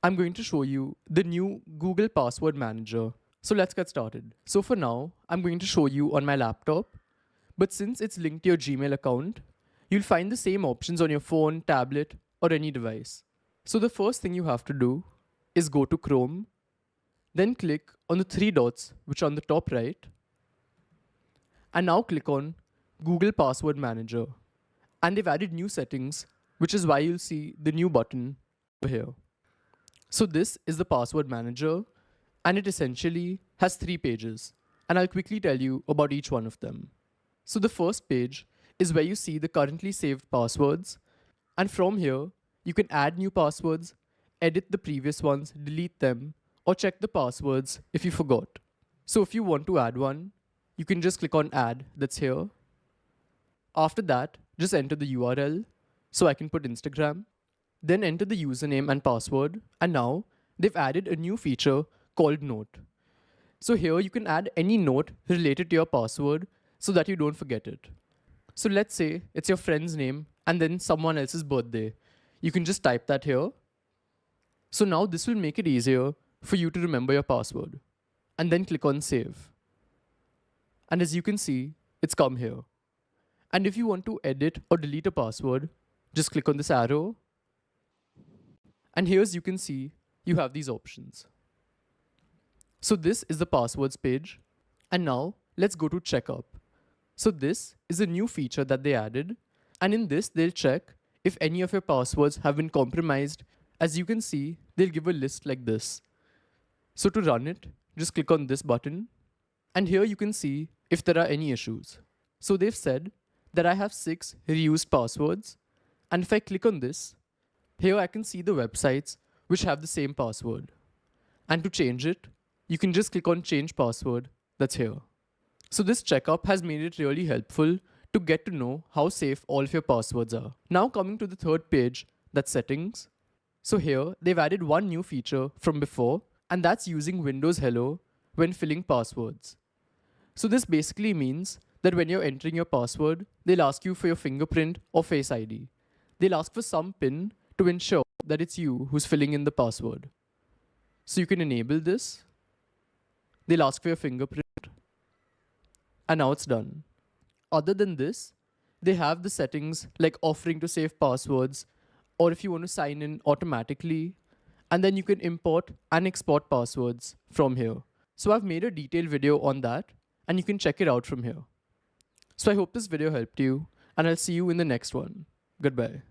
I'm going to show you the new Google Password Manager. So let's get started. So for now, I'm going to show you on my laptop, but since it's linked to your Gmail account, you'll find the same options on your phone, tablet, or any device. So the first thing you have to do is go to Chrome, then click on the three dots which are on the top right, and now click on Google Password Manager. And they've added new settings, which is why you'll see the new button over here. So this is the Password Manager, and it essentially has 3 pages, and I'll quickly tell you about each one of them. So the first page is where you see the currently saved passwords, and from here, you can add new passwords, edit the previous ones, delete them, or check the passwords if you forgot. So if you want to add one, you can just click on Add, that's here. After that, just enter the URL, so I can put Instagram, then enter the username and password, and now they've added a new feature called Note. So here you can add any note related to your password so that you don't forget it. So let's say it's your friend's name and then someone else's birthday. You can just type that here. So now this will make it easier for you to remember your password. And then click on Save. And as you can see, it's come here. And if you want to edit or delete a password, just click on this arrow. And here's you can see you have these options. So this is the passwords page. And now let's go to Checkup. So this is a new feature that they added. And in this, they'll check if any of your passwords have been compromised. As you can see, they'll give a list like this. So to run it, just click on this button. And here you can see if there are any issues. So they've said that I have 6 reused passwords. And if I click on this, here I can see the websites which have the same password. And to change it, you can just click on Change Password, that's here. So this checkup has made it really helpful to get to know how safe all of your passwords are. Now coming to the third page, that's Settings. So here, they've added one new feature from before, and that's using Windows Hello when filling passwords. So this basically means that when you're entering your password, they'll ask you for your fingerprint or Face ID. They'll ask for some PIN to ensure that it's you who's filling in the password. So you can enable this. They'll ask for your fingerprint. And now it's done. Other than this, they have the settings like offering to save passwords, or if you want to sign in automatically, and then you can import and export passwords from here. So I've made a detailed video on that, and you can check it out from here. So I hope this video helped you, and I'll see you in the next one. Goodbye.